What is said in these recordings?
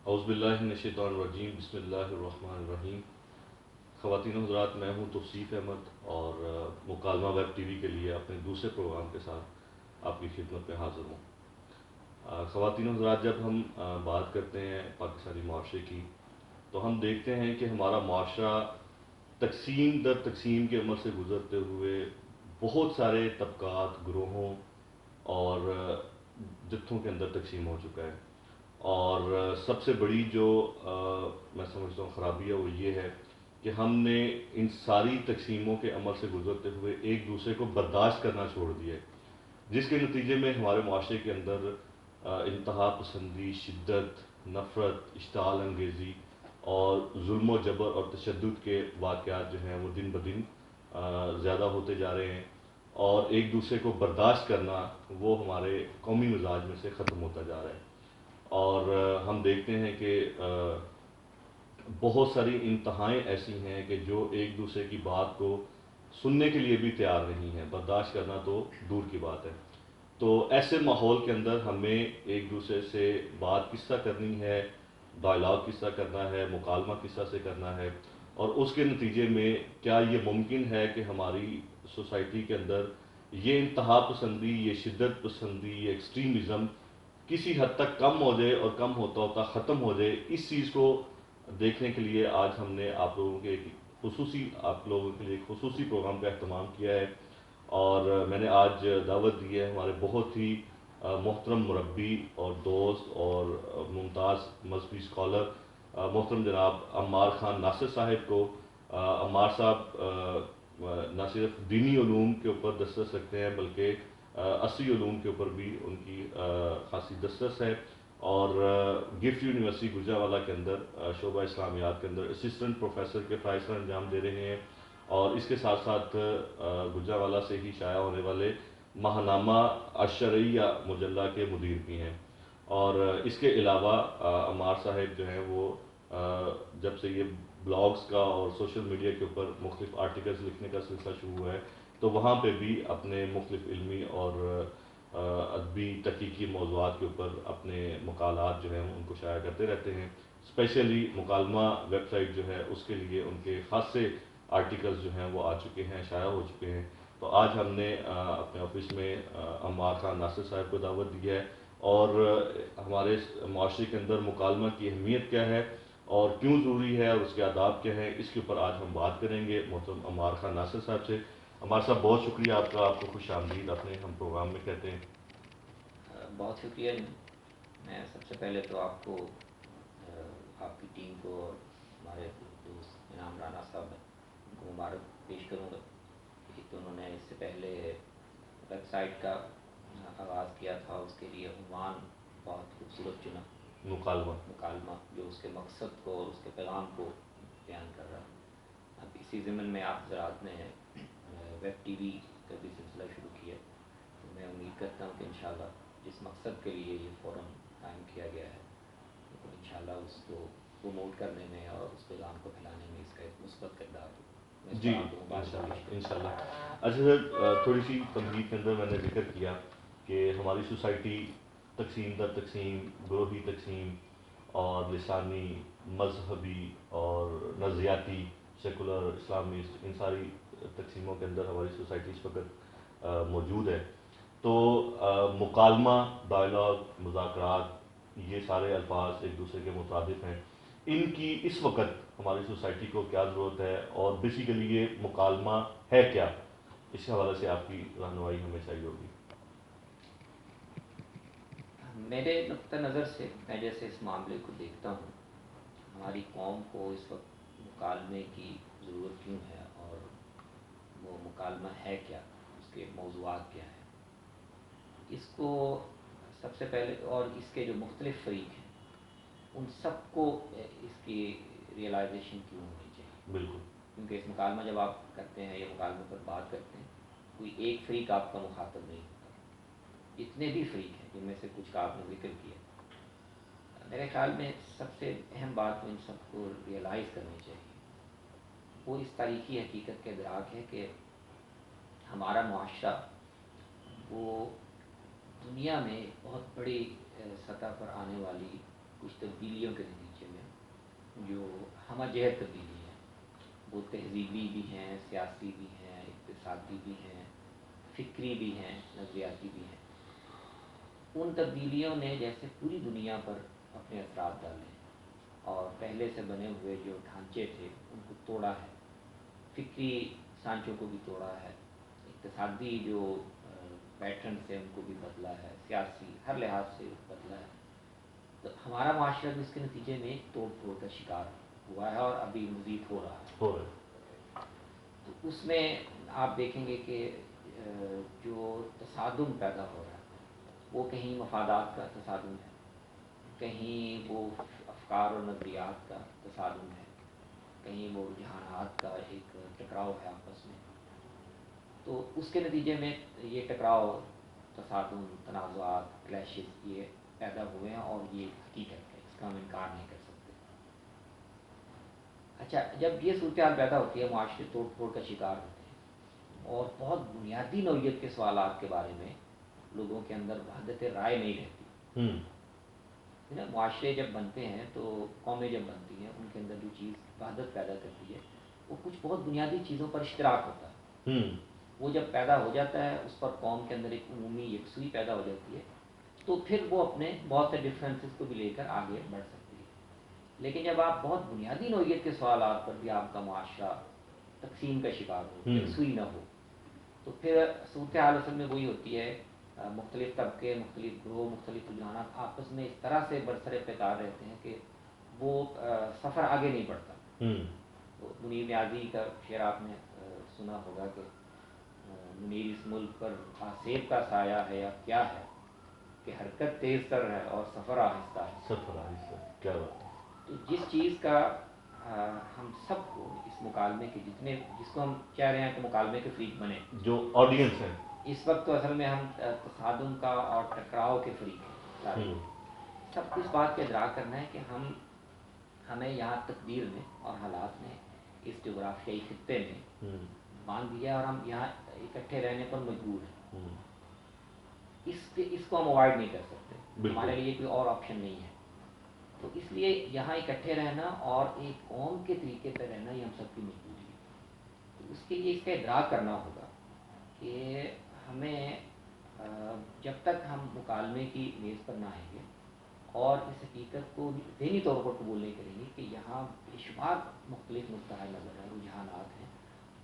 اعوذ باللہ من الشیطان الرجیم، بسم اللہ الرحمن الرحیم۔ خواتین و حضرات، میں ہوں توصیف احمد اور مکالمہ ویب ٹی وی کے لیے اپنے دوسرے پروگرام کے ساتھ آپ کی خدمت میں حاضر ہوں۔ خواتین و حضرات، جب ہم بات کرتے ہیں پاکستانی معاشرے کی تو ہم دیکھتے ہیں کہ ہمارا معاشرہ تقسیم در تقسیم کے عمل سے گزرتے ہوئے بہت سارے طبقات، گروہوں اور جتھوں کے اندر تقسیم ہو چکا ہے۔ اور سب سے بڑی جو میں سمجھتا ہوں خرابی ہے وہ یہ ہے کہ ہم نے ان ساری تقسیموں کے عمل سے گزرتے ہوئے ایک دوسرے کو برداشت کرنا چھوڑ دیا ہے، جس کے نتیجے میں ہمارے معاشرے کے اندر انتہا پسندی، شدت، نفرت، اشتعال انگیزی اور ظلم و جبر اور تشدد کے واقعات جو ہیں وہ دن بدن زیادہ ہوتے جا رہے ہیں، اور ایک دوسرے کو برداشت کرنا وہ ہمارے قومی مزاج میں سے ختم ہوتا جا رہا ہے۔ اور ہم دیکھتے ہیں کہ بہت ساری انتہائیں ایسی ہیں کہ جو ایک دوسرے کی بات کو سننے کے لیے بھی تیار نہیں ہیں، برداشت کرنا تو دور کی بات ہے۔ تو ایسے ماحول کے اندر ہمیں ایک دوسرے سے بات کس طرح کرنی ہے، ڈائلاگ کس طرح کرنا ہے، مکالمہ کس طرح سے کرنا ہے، اور اس کے نتیجے میں کیا یہ ممکن ہے کہ ہماری سوسائٹی کے اندر یہ انتہا پسندی، یہ شدت پسندی، یہ ایکسٹریمزم کسی حد تک کم ہو جائے، اور کم ہوتا ہوتا ختم ہو جائے۔ اس چیز کو دیکھنے کے لیے آج ہم نے آپ لوگوں کے آپ لوگوں کے لیے ایک خصوصی پروگرام کا اہتمام کیا ہے، اور میں نے آج دعوت دی ہے ہمارے بہت ہی محترم مربی اور دوست اور ممتاز مذہبی اسکالر محترم جناب عمار خان ناصر صاحب کو۔ عمار صاحب نہ صرف دینی علوم کے اوپر دسترس رکھتے ہیں بلکہ عصری علوم کے اوپر بھی ان کی خاصی دسترس ہے، اور گفٹ یونیورسٹی گجرانوالہ کے اندر شعبہ اسلامیات کے اندر اسسٹنٹ پروفیسر کے فرائض کا انجام دے رہے ہیں، اور اس کے ساتھ ساتھ گجرانوالہ سے ہی شائع ہونے والے ماہنامہ الشرعیہ مجلہ کے مدیر بھی ہیں۔ اور اس کے علاوہ عمار صاحب جو ہیں وہ جب سے یہ بلاگز کا اور سوشل میڈیا کے اوپر مختلف آرٹیکلز لکھنے کا سلسلہ شروع ہوا ہے تو وہاں پہ بھی اپنے مختلف علمی اور ادبی تحقیقی موضوعات کے اوپر اپنے مقالات جو ہیں ان کو شائع کرتے رہتے ہیں۔ اسپیشلی مکالمہ ویب سائٹ جو ہے اس کے لیے ان کے خاصے آرٹیکلز جو ہیں وہ آ چکے ہیں، شائع ہو چکے ہیں۔ تو آج ہم نے اپنے آفس میں عمار خان ناصر صاحب کو دعوت دی ہے، اور ہمارے معاشرے کے اندر مکالمہ کی اہمیت کیا ہے اور کیوں ضروری ہے اور اس کے آداب کیا ہیں، اس کے اوپر آج ہم بات کریں گے محترم عمار خان ناصر صاحب سے۔ عمار صاحب، بہت شکریہ آپ کا، آپ کو خوش آمدید اپنے ہم پروگرام میں کہتے ہیں۔ بہت شکریہ جی۔ میں سب سے پہلے تو آپ کو، آپ کی ٹیم کو اور ہمارے دوست انعام رانا صاحب ان کو مبارک پیش کروں گا کہ تو انہوں نے اس سے پہلے ویب سائٹ کا آغاز کیا تھا، اس کے لیے عنوان بہت خوبصورت چنا، مکالمہ۔ مکالمہ، جو اس کے مقصد کو اور اس کے پیغام کو بیان کر رہا ہے۔ اب اسی ضمن میں آپ حضرات نے ویب ٹی وی کا بھی سلسلہ شروع کیا، تو میں امید کرتا ہوں کہ انشاءاللہ جس مقصد کے لیے یہ فورم قائم کیا گیا ہے تو انشاءاللہ اس کو پروموٹ کرنے میں اور اس پیغام کو پھیلانے میں اس کا ایک مثبت کردار ہو۔ میں اس جی، پر آپ کو مبارک پیش کروں انشاءاللہ۔ اچھا سر، تھوڑی سی تمہید کے اندر میں نے ذکر کیا کہ ہماری سوسائٹی تقسیم در تقسیم، گروہی تقسیم اور لسانی، مذہبی اور نظریاتی، سیکولر، اسلامسٹ، ان ساری تقسیموں کے اندر ہماری سوسائٹی اس وقت موجود ہے۔ تو مکالمہ، ڈائلاگ، مذاکرات، یہ سارے الفاظ ایک دوسرے کے مترادف ہیں۔ ان کی اس وقت ہماری سوسائٹی کو کیا ضرورت ہے، اور بیسیکلی یہ مکالمہ ہے کیا، اس حوالے سے آپ کی رہنمائی ہمیں چاہیے ہوگی۔ میرے نقطہ نظر سے میں جیسے اس معاملے کو دیکھتا ہوں، ہماری قوم کو اس وقت مکالمے کی ضرورت کیوں ہے، اور وہ مکالمہ ہے کیا، اس کے موضوعات کیا ہیں، اس کو سب سے پہلے، اور اس کے جو مختلف فریق ہیں ان سب کو اس کی ریئلائزیشن کیوں ہونی چاہیے۔ بالکل۔ کیونکہ اس مکالمہ جب آپ کرتے ہیں یا مکالمے پر بات کرتے ہیں، کوئی ایک فریق آپ کا مخاطب نہیں ہوتا، جتنے بھی فریق ہیں جن میں سے کچھ کا آپ نے ذکر کیا، میرے خیال میں سب سے اہم بات ان سب کو ریئلائز کرنی چاہیے، وہ اس تاریخی حقیقت کے ادراک ہے کہ ہمارا معاشرہ وہ دنیا میں بہت بڑی سطح پر آنے والی کچھ تبدیلیوں کے نتیجے میں جو ہمہ جہت تبدیلی ہیں، وہ تہذیبی بھی ہیں، سیاسی بھی ہیں، اقتصادی بھی ہیں، فکری بھی ہیں، نظریاتی بھی ہیں، ان تبدیلیوں نے جیسے پوری دنیا پر اپنے اثرات ڈالے ہیں اور پہلے سے بنے ہوئے جو ڈھانچے تھے ان کو توڑا ہے، فکری سانچوں کو بھی توڑا ہے، اقتصادی جو پیٹرنس ہیں ان کو بھی بدلا ہے، سیاسی ہر لحاظ سے بدلا ہے. تو ہمارا معاشرہ بھی اس کے نتیجے میں توڑ پھوڑ کا شکار ہوا ہے اور ابھی مزید ہو رہا ہے. تو اس میں آپ دیکھیں گے کہ جو تصادم پیدا ہو رہا ہے وہ کہیں مفادات کا تصادم ہے، کہیں وہ افکار اور نظریات کا تصادم ہے، کہیں وہ رجحانات کا ایک ٹکراؤ ہے آپس میں. تو اس کے نتیجے میں یہ ٹکراؤ، تصادم، تنازعات، کلیشز یہ پیدا ہوئے ہیں اور یہ حقیقت ہے، اس کا ہم انکار نہیں کر سکتے. اچھا، جب یہ صورتحال پیدا ہوتی ہے، معاشرے توڑ پھوڑ کا شکار ہوتے ہیں اور بہت بنیادی نوعیت کے سوالات کے بارے میں لوگوں کے اندر وحدت رائے نہیں رہتی. معاشرے جب بنتے ہیں تو قومیں جب بنتی ہیں ان کے اندر جو چیز وحدت پیدا کرتی ہے وہ کچھ بہت بنیادی چیزوں پر اشتراک ہوتا ہے. وہ جب پیدا ہو جاتا ہے اس پر قوم کے اندر ایک عمومی یکسوئی پیدا ہو جاتی ہے تو پھر وہ اپنے بہت سے ڈفرینسز کو بھی لے کر آگے بڑھ سکتی ہے. لیکن جب آپ بہت بنیادی نوعیت کے سوالات پر بھی آپ کا معاشرہ تقسیم کا شکار ہو، یکسوئی نہ ہو، تو پھر صورتحال اصل میں وہی ہوتی ہے. مختلف طبقے، مختلف گروہ، مختلف رجحانات آپس میں اس طرح سے برسر پیکار رہتے ہیں کہ وہ سفر آگے نہیں بڑھتا. تو منیر نیازی کا شعر آپ نے سنا ہوگا کہ منیر اس ملک پر آسیب کا سایہ ہے یا کیا ہے کہ حرکت تیز تر ہے اور سفر آہستہ ہے. سفر آہستہ، کیا بات ہے. تو جس چیز کا ہم سب کو اس مکالمے کے جس کو ہم چاہ رہے ہیں کہ مکالمے کے فریق بنے، جو آڈینس ہے اس وقت تو اصل میں ہم تصادم کا اور ٹکراؤ کے فریق ہیں سارے لوگ. سب کو اس بات کا ادراک کرنا ہے کہ ہمیں یہاں تقدیر میں اور حالات نے اس جغرافیائی خطے میں باندھ دیا اور ہم یہاں اکٹھے رہنے پر مجبور ہیں. اس کو ہم اوائڈ نہیں کر سکتے، ہمارے لیے کوئی اور آپشن نہیں ہے. تو اس لیے یہاں اکٹھے رہنا اور ایک قوم کے طریقے پہ رہنا یہ ہم سب کی مجبوری ہے. تو اس کے لیے اس کا ادراک کرنا ہوگا کہ ہمیں جب تک ہم مکالمے کی میز پر نہ آئیں گے اور اس حقیقت کو ذہنی طور پر قبول نہیں کریں گے کہ یہاں بے شمار مختلف مستحل نظر ہیں، رجحانات ہیں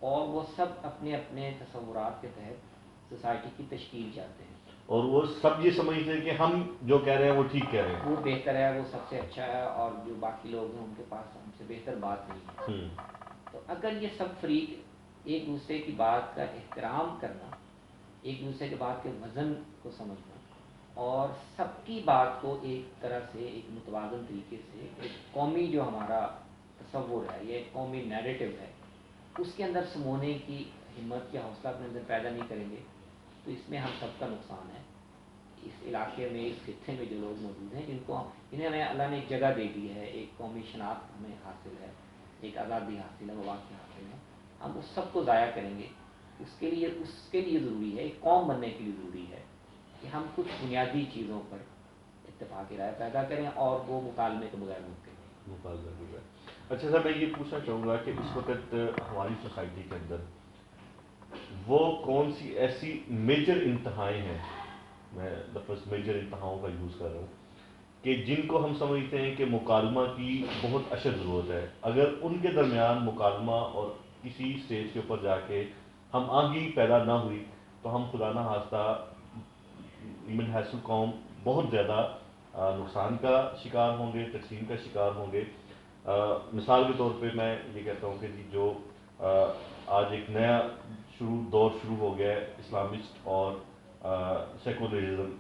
اور وہ سب اپنے اپنے تصورات کے تحت سوسائٹی کی تشکیل چاہتے ہیں اور وہ سب یہ سمجھتے ہیں کہ ہم جو کہہ رہے ہیں وہ ٹھیک کہہ رہے ہیں، وہ بہتر ہے، وہ سب سے اچھا ہے اور جو باقی لوگ ہیں ان کے پاس ہم سے بہتر بات نہیں ہے. تو اگر یہ سب فریق ایک دوسرے کی بات کا احترام کرنا، ایک دوسرے کے بات کے وزن کو سمجھنا اور سب کی بات کو ایک طرح سے ایک متوازن طریقے سے ایک قومی جو ہمارا تصور ہے، یہ ایک قومی نیریٹو ہے، اس کے اندر سمونے کی ہمت یا حوصلہ اپنے اندر پیدا نہیں کریں گے تو اس میں ہم سب کا نقصان ہے. اس علاقے میں، اس خطے میں جو لوگ موجود ہیں انہیں ہمیں اللہ نے ایک جگہ دے دی ہے، ایک قومی شناخت ہمیں حاصل ہے، ایک آزادی حاصل ہے، مواقع حاصل ہے، ہم اس سب کو ضائع کریں گے. اس کے لیے ضروری ہے، ایک قوم بننے کے لیے ضروری ہے کہ ہم کچھ بنیادی چیزوں پر اتفاق رائے پیدا کریں اور وہ مکالمے کے بغیر ممکن نہیں. مکالمے کے بغیر. اچھا سر، میں یہ پوچھنا چاہوں گا کہ اس وقت ہماری سوسائٹی کے اندر وہ کون سی ایسی میجر انتہائیں ہیں، میں لفظ میجر انتہاؤں کا یوز کر رہا ہوں، کہ جن کو ہم سمجھتے ہیں کہ مکالمہ کی بہت اشد ضرورت ہے، اگر ان کے درمیان مکالمہ اور کسی اسٹیج کے اوپر جا کے ہم آہنگی پیدا نہ ہوئی تو ہم خدا نہ خواستہ من حیث القوم بہت زیادہ نقصان کا شکار ہوں گے، تقسیم کا شکار ہوں گے. مثال کے طور پہ میں یہ کہتا ہوں کہ جی جو آج ایک نیا دور شروع ہو گیا ہے، اسلامسٹ اور سیکولرزم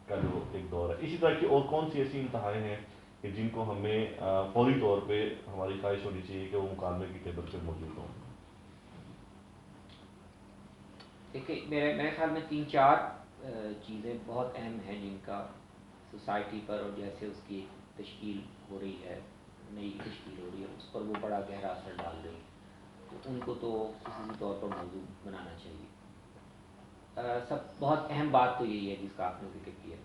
کا جو ایک دور ہے، اسی طرح کی اور کون سی ایسی انتہائیں ہیں کہ جن کو ہمیں فوری طور پہ ہماری خواہش ہونی چاہیے کہ وہ مکالمے کی ٹیبل پہ موجود ہوں؟ دیکھیے، میرے خیال میں 3-4 چیزیں بہت اہم ہیں جن کا سوسائٹی پر اور جیسے اس کی تشکیل ہو رہی ہے، نئی تشکیل ہو رہی ہے، اس پر وہ بڑا گہرا اثر ڈال رہی ہے. تو ان کو تو خصوصی طور پر موضوع بنانا چاہیے. سب بہت اہم بات تو یہی ہے جس کا آپ نے ذکر کیا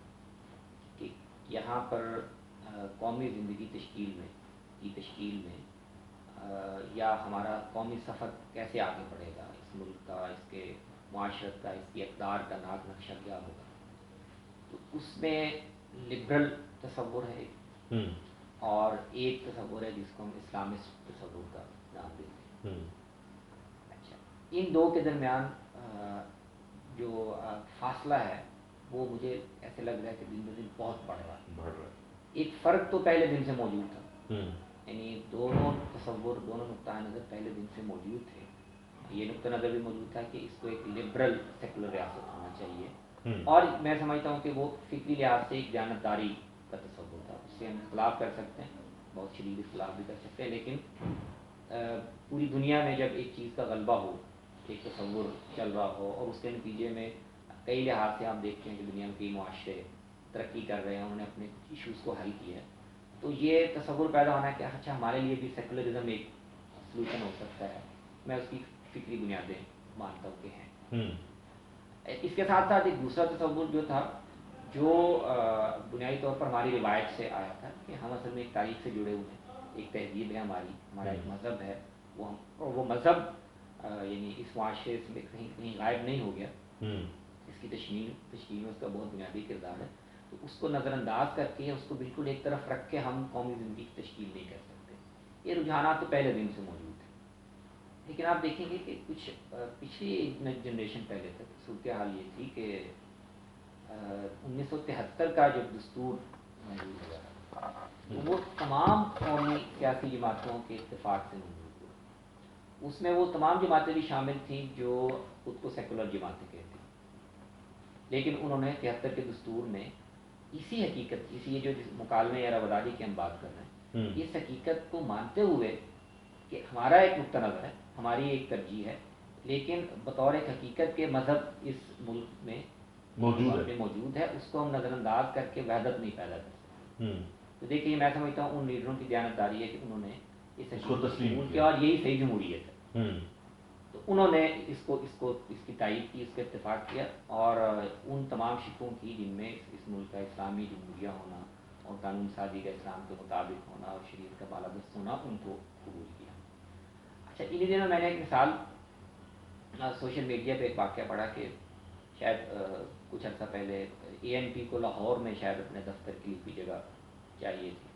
کہ یہاں پر قومی زندگی تشکیل میں یا ہمارا قومی سفر کیسے آگے بڑھے گا، اس ملک کا، اس کے معاشرت کا، اس کی اقدار کا نقشہ کیا ہوگا، تو اس میں لبرل تصور ہے اور ایک تصور ہے جس کو ہم اسلامسٹ تصور کا نام دیتے ہیں. اچھا، ان دو کے درمیان جو فاصلہ ہے وہ مجھے ایسے لگ رہا ہے کہ دن بدن بہت بڑھ رہا ہے. ایک فرق تو پہلے دن سے موجود تھا، یعنی دونوں تصور، دونوں نقطۂ نظر پہلے دن سے موجود تھے. یہ نقطہ نظر بھی موجود تھا کہ اس کو ایک لبرل سیکولر ریاست ہونا چاہیے، اور میں سمجھتا ہوں کہ وہ فکری لحاظ سے ایک دیانتداری کا تصور تھا. اس سے ہم اختلاف کر سکتے ہیں، بہت شدید اختلاف بھی کر سکتے ہیں، لیکن پوری دنیا میں جب ایک چیز کا غلبہ ہو، ایک تصور چل رہا ہو، اور اس کے نتیجے میں کئی لحاظ سے آپ دیکھتے ہیں کہ دنیا میں کئی معاشرے ترقی کر رہے ہیں، انہوں نے اپنے ایشوز کو حل کیا ہے، تو یہ تصور پیدا ہونا ہے کہ اچھا ہمارے لیے بھی سیکولرزم ایک سلوشن ہو سکتا ہے. میں اس کی فکری بنیادیں مانتا ہوں کہ ہیں. اس کے ساتھ ساتھ ایک دوسرا تصور جو تھا، جو بنیادی طور پر ہماری روایت سے آیا تھا کہ ہم اصل میں ایک تاریخ سے جڑے ہوئے ہیں، ایک تہذیب ہے ہمارا ایک مذہب ہے، وہ مذہب یعنی اس معاشرے سے کہیں غائب نہیں ہو گیا. اس کی تشکیل میں اس کا بہت بنیادی کردار ہے. تو اس کو نظر انداز کر کے، اس کو بالکل ایک طرف رکھ کے ہم قومی زندگی کی تشکیل نہیں کر سکتے. یہ رجحانات تو پہلے دن سے موجود ہیں، لیکن آپ دیکھیں گے کہ کچھ پچھلی جنریشن پہلے تک صورتحال یہ تھی کہ 1973 کا جو دستور منظور ہوا ہے وہ تمام قومی سیاسی جماعتوں کے اتفاق سے منظور ہوا. اس میں وہ تمام جماعتیں بھی شامل تھیں جو خود کو سیکولر جماعتیں کہتی ہیں، لیکن انہوں نے 73 کے دستور میں اسی حقیقت، یہ جو مکالمے یا رواداری کی ہم بات کر رہے ہیں، اس حقیقت کو مانتے ہوئے کہ ہمارا ایک نقطہ نظر ہے، ہماری ایک ترجیح ہے، لیکن بطور ایک حقیقت کے مذہب اس ملک میں موجود ہے، اس کو ہم نظر انداز کر کے وحدت نہیں پیدا کر سکتے. تو دیکھیے، میں سمجھتا ہوں ان لیڈروں کی دیانتداری ہے کہ انہوں نے اس کو تسلیم کیا، اور یہی صحیح جمہوریت ہے. تو انہوں نے اس کی تائید کی، اس کا اتفاق کیا، اور ان تمام شقوں کی جن میں اس ملک کا اسلامی جمہوریہ ہونا اور قانون سازی کا اسلام کے مطابق ہونا اور شریعت کا بالادست ہونا، ان کو قبول کیا. اچھا، انہیں دنوں میں نے ایک مثال سوشل میڈیا پہ ایک واقعہ پڑھا کہ شاید کچھ عرصہ پہلے ANP کو لاہور میں شاید اپنے دفتر کے لیے کوئی جگہ چاہیے تھی،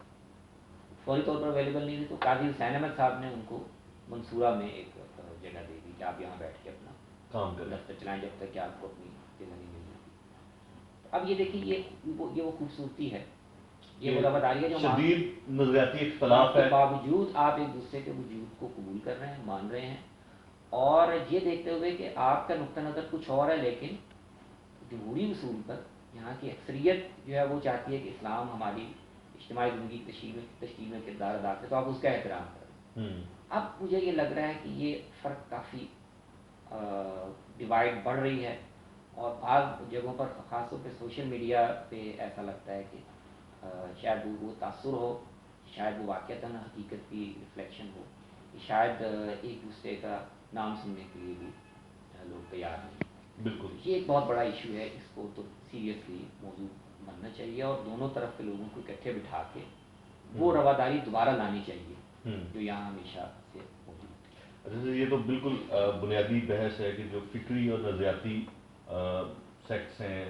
فوری طور پر اویلیبل نہیں تھی، تو قاضی حسین احمد صاحب نے ان کو منصورہ میں ایک جگہ دے دی کہ آپ یہاں بیٹھ کے اپنا کام کریں، دفتر چلائیں جب تک کہ آپ کو اپنی جگہ نہیں مل جاتی. اب یہ دیکھیے، یہ وہ خوبصورتی ہے، یہ وہ رواداری ہے جو شدید نظریاتی اختلاف کے باوجود آپ ایک دوسرے کے وجود کو قبول کر رہے ہیں، مان رہے ہیں، اور یہ دیکھتے ہوئے کہ آپ کا نقطہ نظر کچھ اور ہے، لیکن جمہوری اصول پر یہاں کی اکثریت جو ہے وہ چاہتی ہے کہ اسلام ہماری اجتماعی زندگی کی تشکیل میں کردار ادا کرے، تو آپ اس کا احترام کریں. اب مجھے یہ لگ رہا ہے کہ یہ فرق کافی ڈیوائڈ بڑھ رہی ہے، اور بعض جگہوں پر خاص طور پہ سوشل میڈیا پہ ایسا لگتا ہے کہ شاید وہ تاثر ہو، شاید وہ واقعتاً حقیقت کی ریفلیکشن ہو، شاید ایک دوسرے کا نام سننے کے لیے بھی لوگ تیار نہیں. بالکل، یہ ایک بہت بڑا ایشو ہے، اس کو تو سیریسلی موضوع بننا چاہیے، اور دونوں طرف کے لوگوں کو اکٹھے بٹھا کے وہ رواداری دوبارہ لانی چاہیے جو یہاں ہمیشہ سے موجود ہے. یہ تو بالکل بنیادی بحث ہے کہ جو فکری اور نظریاتی سیکٹس ہیں،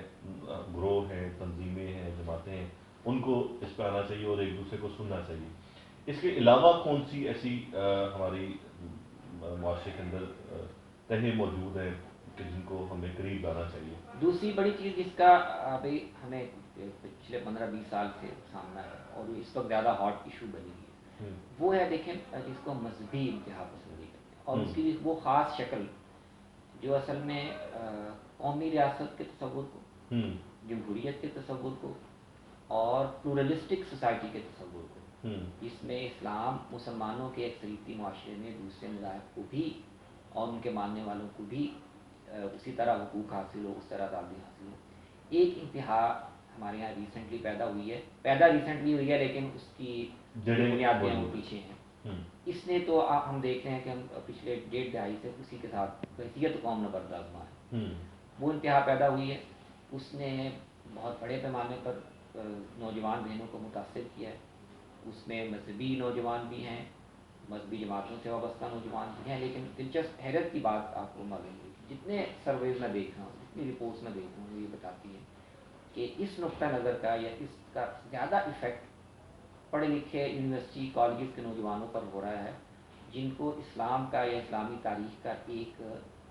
گروہ ہیں، تنظیمیں ہیں، جماعتیں ہیں، ان کو اس پہ آنا چاہیے اور ایک دوسرے کو سننا چاہیے. اس کے علاوہ کون سی ایسی ہماری معاشرے کے اندر تہیں موجود ہیں کہ جن کو ہمیں قریب لانا چاہیے؟ دوسری بڑی چیز جس کا ابھی ہمیں پچھلے 15-20 سال سے سامنا ہے اور اس وقت زیادہ ہاٹ ایشو بنی ہوئی ہے، وہ ہے دیکھیں جس کو مذہبی انتہا پسندی کرتے ہیں، اور اس کی وہ خاص شکل جو اصل میں قومی ریاست کے تصور کو، جمہوریت کے تصور کو اور پلورلسٹک سوسائٹی کے تصور کو، اس میں اسلام مسلمانوں کے اکثریتی معاشرے میں دوسرے مذاہب کو بھی اور ان کے ماننے والوں کو بھی اسی طرح حقوق حاصل ہو، اس طرح آزادی حاصل ہو. ایک انتہا ہمارے یہاں ریسنٹلی پیدا ریسنٹلی ہوئی ہے، لیکن اس کی بنیادیں وہ پیچھے ہیں. اس نے تو ہم دیکھ رہے ہیں کہ ہم پچھلے 1.5 دہائی سے اسی کے ساتھ بحیثیت قوم نبرد آزما ہے. وہ انتہا پیدا ہوئی ہے، اس نے بہت بڑے پیمانے پر نوجوان ذہنوں کو متاثر کیا ہے. اس میں مذہبی نوجوان بھی ہیں, مذہبی جماعتوں سے وابستہ نوجوان بھی ہیں, لیکن دلچسپ حیرت کی بات آپ کو معلوم ہوئی کہ جتنے سرویز میں دیکھ رہا ہوں, جتنی رپورٹس میں دیکھ رہا ہوں, یہ بتاتی ہیں کہ اس نقطہ نظر کا یا اس کا زیادہ ایفیکٹ پڑھے لکھے یونیورسٹی کالجز کے نوجوانوں پر ہو رہا ہے, جن کو اسلام کا یا اسلامی تاریخ کا ایک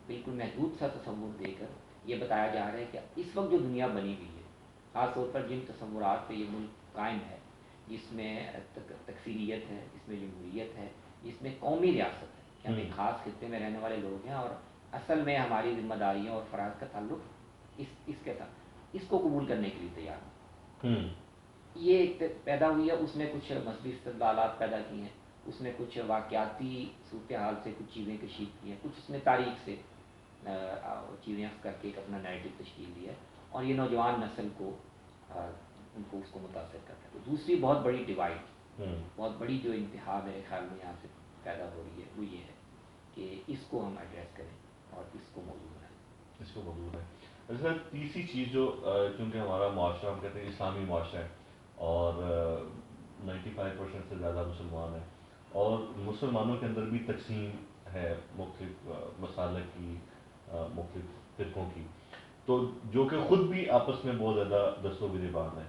بالکل محدود سا تصور دے کر یہ بتایا جا رہا ہے کہ اس وقت جو دنیا بنی ہوئی ہے, خاص طور پر جن تصورات پہ یہ ملک قائم ہے, جس میں تکفیریت ہے, جس میں جمہوریت ہے, جس میں قومی ریاست ہے کہ ہم ایک خاص خطے میں رہنے والے لوگ ہیں اور اصل میں ہماری ذمہ داریوں اور فرائض کا تعلق اس کے ساتھ, اس کو قبول کرنے کے لیے تیار ہیں. یہ ایک پیدا ہوئی ہے, اس نے کچھ مذہبی استدلالات پیدا کی ہیں, اس نے کچھ واقعاتی صورتحال سے کچھ چیزیں کشید کی ہیں, کچھ اس نے تاریخ سے چیزیں کر کے ایک اپنا نیریٹو تشکیل دیا ہے, اور یہ نوجوان نسل کو ان کو اس کو متاثر کرتا ہے. تو دوسری بہت بڑی ڈیوائڈ, بہت بڑی جو انتہا میرے خیال میں یہاں سے پیدا ہو رہی ہے وہ یہ ہے کہ اس کو ہم ایڈریس کریں اور اس کو موضوع بنائیں. اس کو موجود ہے. اچھا, تیسری چیز جو چونکہ ہمارا معاشرہ, ہم کہتے ہیں اسلامی معاشرہ ہے اور 95% سے زیادہ مسلمان ہیں, اور مسلمانوں کے اندر بھی تقسیم ہے مختلف مسالک کی, مختلف فرقوں کی, تو جو کہ خود بھی آپس میں بہت زیادہ دست و گریبان ہیں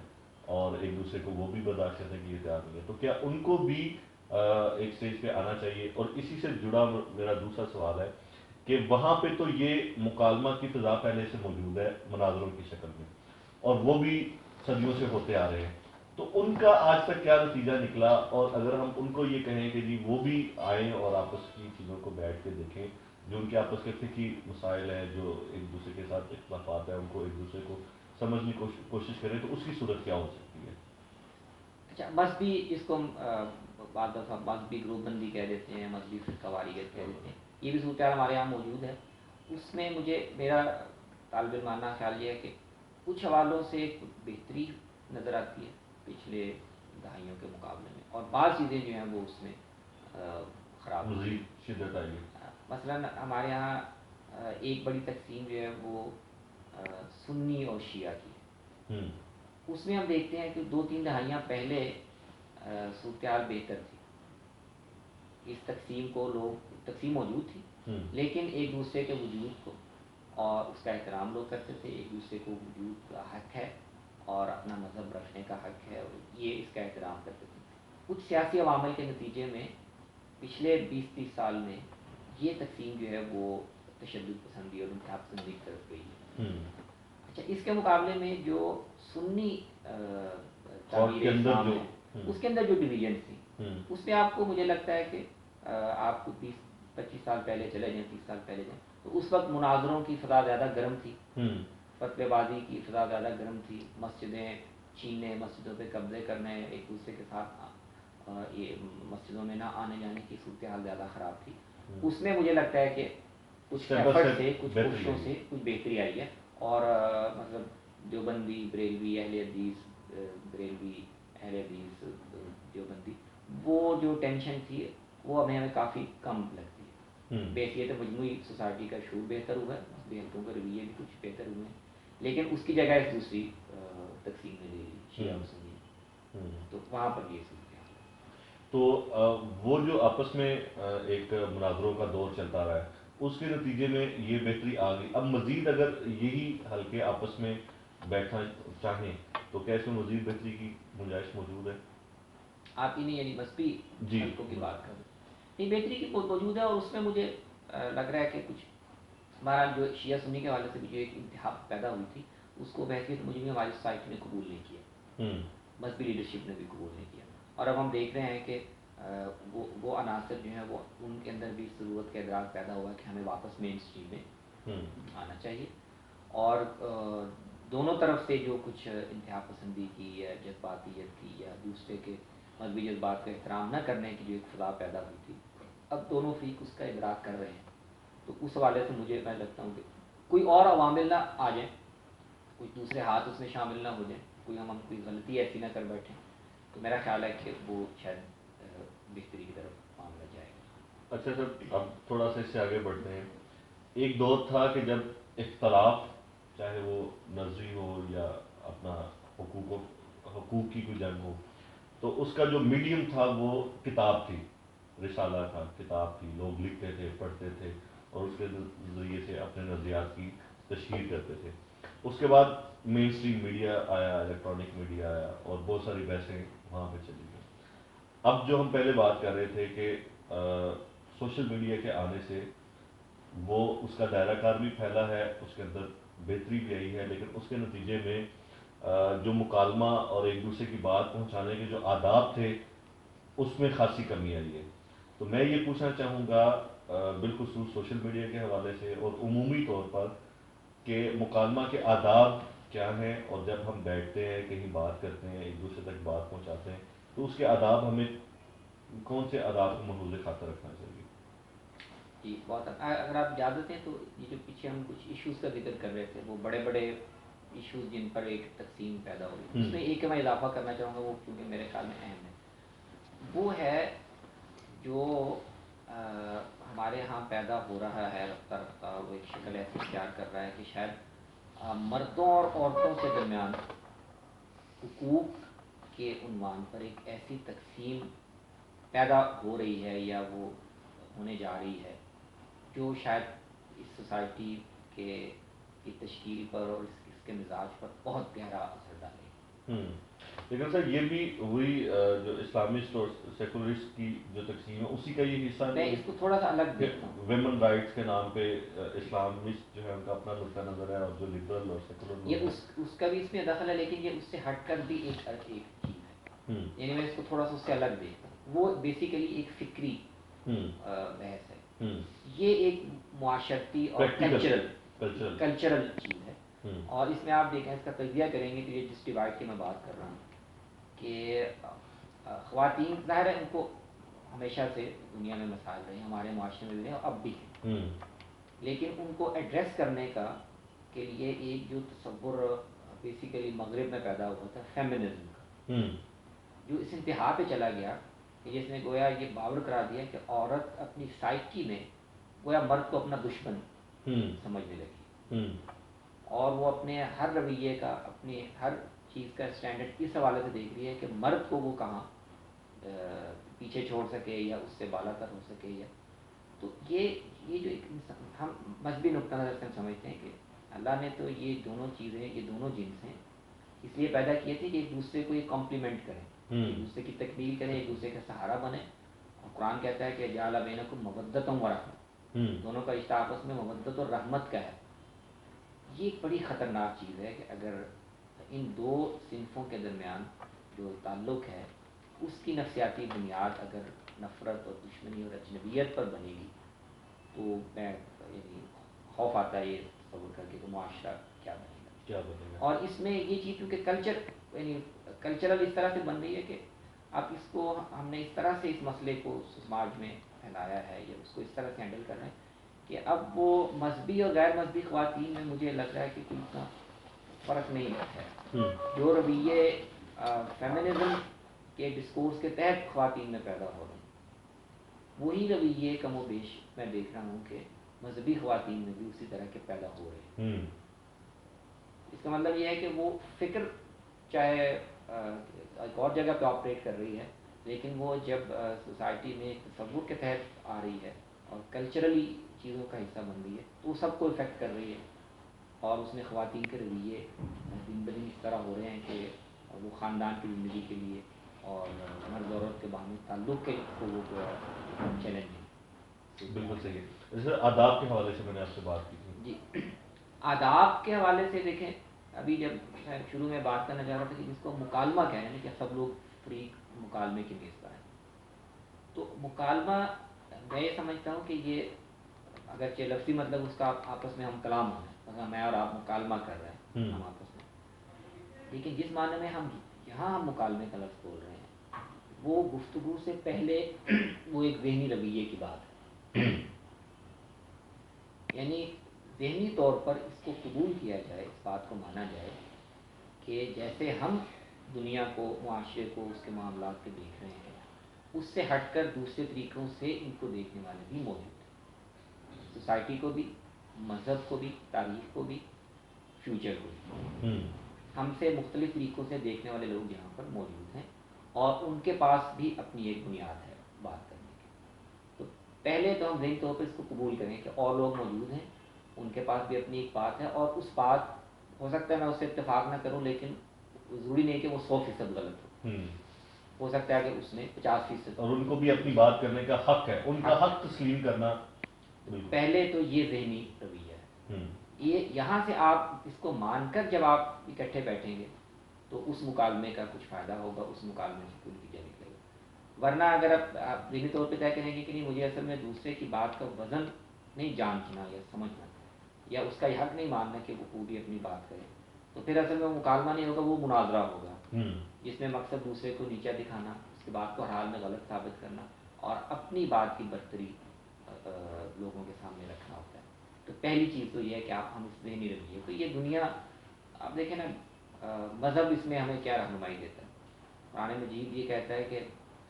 اور ایک دوسرے کو وہ بھی برداشت کرنے کے لیے تیار نہیں ہے. تو کیا ان کو بھی ایک سٹیج پہ آنا چاہیے؟ اور اسی سے جڑا میرا دوسرا سوال ہے کہ وہاں پہ تو یہ مکالمہ کی فضا پہلے سے موجود ہے مناظروں کی شکل میں, اور وہ بھی صدیوں سے ہوتے آ رہے ہیں, تو ان کا آج تک کیا نتیجہ نکلا؟ اور اگر ہم ان کو یہ کہیں کہ جی وہ بھی آئیں اور آپس کی چیزوں کو بیٹھ کے دیکھیں, جو ان کے آپس کے فقہی مسائل ہیں, جو ایک دوسرے کے ساتھ اختلافات ہیں, ان کو ایک دوسرے کو سمجھنے کی کوشش کریں, تو اس کی صورت کیا ہو سکتی ہے؟ اچھا, مذہبی اس کو بعض دفعہ مذہبی گروپ بندی کہہ دیتے ہیں, مذہبی فرقہ واریت کہہ دیتے ہیں, یہ بھی صورتحال ہمارے یہاں موجود ہے. اس میں مجھے میرا طالب علمانہ خیال یہ ہے کہ کچھ حوالوں سے بہتری نظر آتی ہے پچھلے دہائیوں کے مقابلے میں, اور بعض چیزیں جو ہیں وہ اس میں خراب ہوئی. مزید شدت آئی ہے. مثلاً ہمارے یہاں ایک بڑی تقسیم جو ہے وہ سنی اور شیعہ کی ہے. اس میں ہم دیکھتے ہیں کہ 2-3 دہائیاں پہلے صورتحال بہتر تھی. اس تقسیم کو لوگ, تقسیم موجود تھی لیکن ایک دوسرے کے وجود کو اور اس کا احترام لوگ کرتے تھے, ایک دوسرے کو وجود کا حق ہے اور اپنا مذہب رکھنے کا حق ہے, یہ اس کا احترام کرتے تھے. کچھ سیاسی عوامل کے نتیجے میں پچھلے 20-30 سال میں یہ تقسیم جو ہے وہ تشدد پسندی اور انتہا پسندی کی طرف گئی ہے. اچھا, اس کے مقابلے میں جو سنی تعبیر اسلام ہے, اس کے اندر جو ڈویژن تھی, اس میں آپ کو, مجھے لگتا ہے کہ آپ کو 20-25 سال پہلے چلے جائیں, 30 سال پہلے جائیں, تو اس وقت مناظروں کی فضا زیادہ گرم تھی, فتوی بازی کی فضا زیادہ گرم تھی, مسجدیں چھیننے, مسجدوں پہ قبضے کرنے, ایک دوسرے کے ساتھ یہ مسجدوں میں نہ آنے جانے کی صورتحال زیادہ خراب تھی. اس میں مجھے لگتا ہے کہ کچھ ایفرٹ سے, کچھ کوششوں سے کچھ بہتری آئی ہے, اور مطلب دیوبندی, بریلوی, اہل حدیث, بریلوی, اہل حدیث, دیوبندی, وہ جو ٹینشن تھی وہ ہمیں کافی کم لگتی ہے. بحیثیت مجموعی سوسائٹی کا شعور بہتر ہوا ہے, مذہبی حلقوں کے رویے بھی کچھ بہتر ہوئے ہیں, لیکن اس کی جگہ ایک دوسری تقسیم نے لے لی, شیعہ و سنی, تو وہاں پر یہ صورتحال ہے. تو وہ جو آپس میں ایک مناظروں کا دور چلتا رہا ہے, اس کے نتیجے میں یہ بہتری آ گئی. اب مزید اگر یہی حلقے آپس میں بیٹھنا چاہیں تو کیا اس میں مزید بہتری کی گنجائش موجود ہے؟ آپ ہی نہیں, یعنی مذہبی حلقوں کی بات کر رہے ہیں, نہیں, بہتری کی موجود ہے, اور اس میں مجھے لگ رہا ہے کہ کچھ ہمارا جو شیعہ سنی کے حوالے سے بھی جو ایک انتہا پیدا ہوئی تھی, اس کو بحثیت مجموعی ہماری سوسائٹی نے قبول نہیں کیا, مذہبی لیڈرشپ نے بھی قبول نہیں کیا. اور اب ہم دیکھ رہے ہیں کہ وہ عناصر جو ہیں وہ, ان کے اندر بھی ضرورت کا ادراک پیدا ہوا کہ ہمیں واپس مین اسٹریم میں آنا چاہیے, اور دونوں طرف سے جو کچھ انتہا پسندی کی یا جذباتیت کی یا دوسرے کے مذہبی جذبات کا احترام نہ کرنے کی جو ایک فضا پیدا ہوئی تھی, اب دونوں فریق اس کا ادراک کر رہے ہیں. تو اس حوالے سے مجھے, میں لگتا ہوں کہ کوئی اور عوامل نہ آ جائیں, کوئی دوسرے ہاتھ اس میں شامل نہ ہو جائیں, کوئی غلطی ایسی نہ کر بیٹھیں, تو میرا خیال ہے کہ وہ شاید بہتری کی طرف معاملہ جائے گا. اچھا سر, اب تھوڑا سا اس سے آگے بڑھتے ہیں. ایک دور تھا کہ جب اختلاف, چاہے وہ نظری ہو یا اپنا حقوق کی کوئی جنگ ہو، تو اس کا جو میڈیم تھا وہ کتاب تھی، رسالہ تھا، کتاب تھی، لوگ لکھتے تھے، پڑھتے تھے اور اس کے ذریعے سے اپنے نظریات کی تشہیر کرتے تھے. اس کے بعد مین اسٹریم میڈیا آیا، الیکٹرانک میڈیا آیا اور بہت ساری بحثیں وہاں پہ چلی گئی. اب جو ہم پہلے بات کر رہے تھے کہ سوشل میڈیا کے آنے سے وہ اس کا دائرہ کار بھی پھیلا ہے، اس کے اندر بہتری بھی آئی ہے، لیکن اس کے نتیجے میں جو مکالمہ اور ایک دوسرے کی بات پہنچانے کے جو آداب تھے اس میں خاصی کمی آئی ہے. تو میں یہ پوچھنا چاہوں گا بالخصوص سوشل میڈیا کے حوالے سے اور عمومی طور پر کہ مکالمہ کے آداب کیا ہیں، اور جب ہم بیٹھتے ہیں کہیں بات کرتے ہیں ایک دوسرے تک بات پہنچاتے ہیں تو اس کے آداب ہمیں کون سے آداب کو محفوظ خاطر رکھنا چاہیے؟ جی بہت اگر آپ اجازت ہیں تو یہ جو پیچھے ہم کچھ ایشوز کا ذکر کر رہے تھے، وہ بڑے بڑے ایشوز جن پر ایک تقسیم پیدا ہوئی، اس میں ایک میں اضافہ کرنا چاہوں گا، وہ کیونکہ میرے خیال میں اہم ہے. وہ ہے جو ہمارے ہاں پیدا ہو رہا ہے رفتہ رفتہ، وہ ایک شکل ایسی اختیار کر رہا ہے کہ شاید مردوں اور عورتوں کے درمیان حقوق کے عنوان پر ایک ایسی تقسیم پیدا ہو رہی ہے یا وہ ہونے جا رہی ہے جو شاید اس سوسائٹی کی تشکیل پر اور اس کے مزاج پر بہت گہرا اثر ڈالے. لیکن سر یہ بھی وہی جو اسلامسٹ اور سیکولرسٹ کی جو تقسیم ہے اسی کا یہ حصہ میں نہیں اس کو تھوڑا سا الگ دیکھتا ہوں. ویمن رائٹس کے نام پہ اسلامسٹ جو ہے ان کا اپنا نقطہ نظر ہے اور جو لبرل اور سیکولر یہ اس کا بھی اس میں دخل ہے، لیکن یہ اس سے ہٹ کر بھی ایک چیز ہے. یعنی میں اس کو تھوڑا سا اس سے الگ دیکھتا ہوں. وہ بیسیکلی ایک فکری بحث ہے، یہ ایک معاشرتی اور کلچرل چیز ہے. اور اس میں آپ دیکھیں، اس کا تجزیہ کریں گے تو یہ جس ڈیوائڈ کی میں بات کر رہا ہوں کہ خواتین ظاہر ہے ان کو ہمیشہ سے دنیا میں مسائل رہے ہیں، ہمارے معاشرے میں بھی رہے ہیں اور اب بھی ہیں، لیکن ان کو ایڈریس کرنے کا کے لیے ایک جو تصور بیسیکلی مغرب میں پیدا ہوا تھا فیمنزم کا، جو اس انتہا پہ چلا گیا کہ جس نے گویا یہ باور کرا دیا کہ عورت اپنی سائیکی میں گویا مرد کو اپنا دشمن سمجھنے لگی، اور وہ اپنے ہر رویے کا، اپنی ہر چیز کا اسٹینڈرڈ اس حوالے سے دیکھ رہی ہے کہ مرد کو وہ کہاں پیچھے چھوڑ سکے یا اس سے بالا تر ہو سکے. یا تو یہ جو ایک ہم مذہبی نقطہ نظر سے ہم سمجھتے ہیں کہ اللہ نے تو یہ دونوں چیزیں، یہ دونوں جنس ہیں اس لیے پیدا کیے تھے کہ ایک دوسرے کو یہ کمپلیمنٹ کریں، ایک دوسرے کی تکمیل کریں، ایک دوسرے کا سہارا بنیں. اور قرآن کہتا ہے کہ جعل بینکم مودۃ و رحمۃ، دونوں کا رشتہ آپس میں مودت اور رحمت کا ہے. یہ ایک بڑی خطرناک چیز ہے کہ اگر ان دو صنفوں کے درمیان جو تعلق ہے اس کی نفسیاتی بنیاد اگر نفرت اور دشمنی اور اجنبیت پر بنے گی تو میں یعنی خوف آتا ہے یہ تصور کر کے کہ معاشرہ کیا بنے گا. اور اس میں یہ چیز کیونکہ کلچر یعنی کلچرل اس طرح سے بن رہی ہے کہ اب اس کو ہم نے اس طرح سے اس مسئلے کو سماج میں پھیلایا ہے یا اس کو اس طرح سے ہینڈل کر رہے ہیں کہ اب وہ مذہبی اور غیر مذہبی خواتین میں مجھے لگ رہا ہے کہ کوئی اتنا فرق نہیں ہے. جو رویے فیمنزم کے ڈسکورس کے تحت خواتین میں پیدا ہو رہے ہیں وہی رویے کم و بیش میں دیکھ رہا ہوں کہ مذہبی خواتین میں بھی اسی طرح کے پیدا ہو رہے ہیں. اس کا مطلب یہ ہے کہ وہ فکر چاہے ایک اور جگہ پہ آپریٹ کر رہی ہے، لیکن وہ جب سوسائٹی میں ایک تصور کے تحت آ رہی ہے اور کلچرلی چیزوں کا حصہ بن رہی ہے تو وہ سب کو افیکٹ کر رہی ہے. اور اس میں خواتین کے رویے دن بدن اس طرح ہو رہے ہیں کہ وہ خاندان کی زندگی کے لیے اور مرد عورت کے باہمی تعلق کے کو وہ چیلنج ہے. بالکل صحیح ہے. جیسے آداب کے حوالے سے میں نے آپ سے بات کی تھی. جی آداب کے حوالے سے دیکھیں، ابھی جب شروع میں بات کرنا چاہ رہا تھا کہ جس کو مکالمہ کہہ رہے ہیں کہ سب لوگ فریق مکالمے کی میز پر ہیں، تو مکالمہ میں یہ سمجھتا ہوں کہ یہ اگرچہ لفظی مطلب اس کا آپس میں ہم کلام ہو رہے ہیں، اگر میں اور آپ مکالمہ کر رہے ہیں ہم آپس میں، لیکن جس معنی میں ہم یہاں ہم مکالمے کا لفظ بول رہے ہیں وہ گفتگو سے پہلے وہ ایک ذہنی رویے کی بات ہے. یعنی ذہنی طور پر اس کو قبول کیا جائے، اس بات کو مانا جائے کہ جیسے ہم دنیا کو، معاشرے کو، اس کے معاملات کو دیکھ رہے ہیں اس سے ہٹ کر دوسرے طریقوں سے ان کو دیکھنے والے بھی موجود ہیں، سوسائٹی کو بھی، مذہب کو بھی، تاریخ کو بھی، فیوچر کو بھی. ہم سے مختلف طریقوں سے دیکھنے والے لوگ یہاں پر موجود ہیں اور ان کے پاس بھی اپنی ایک بنیاد ہے بات کرنے کی. تو پہلے تو ہم ذہنی طور پہ اس کو قبول کریں کہ اور لوگ موجود ہیں, ان کے پاس بھی اپنی ایک بات ہے, اور اس بات ہو سکتا ہے میں اس سے اتفاق نہ کروں, لیکن ضروری نہیں کہ وہ 100% غلط ہو سکتا ہے کہ اس نے 50%. اور ان کو بھی اپنی بات کرنے کا حق ہے, ان کا حق تسلیم کرنا. پہلے تو یہ ذہنی رویہ ہے. یہ یہاں سے آپ اس کو مان کر جب آپ اکٹھے بیٹھیں گے تو اس مکالمے کا کچھ فائدہ ہوگا, اس مکالمے سے کوئی نتیجہ نکلے گا. ورنہ اگر آپ ذہنی طور پہ طے کریں گے کہ نہیں مجھے اصل میں دوسرے کی بات کا وزن نہیں جانچنا یا سمجھنا, یا اس کا یہ حق نہیں ماننا کہ وہ پوری اپنی بات کرے, تو پھر اصل میں وہ مکالمہ نہیں ہوگا, وہ مناظرہ ہوگا جس میں مقصد دوسرے کو نیچا دکھانا, اس کی بات کو ہر حال میں غلط ثابت کرنا اور اپنی بات کی برتری لوگوں کے سامنے رکھنا ہوتا ہے. تو پہلی چیز تو یہ ہے کہ آپ ہم اس ذہنی رویے تو یہ دنیا آپ دیکھیں نا, مذہب اس میں ہمیں کیا رہنمائی دیتا ہے. قرآن مجید یہ کہتا ہے کہ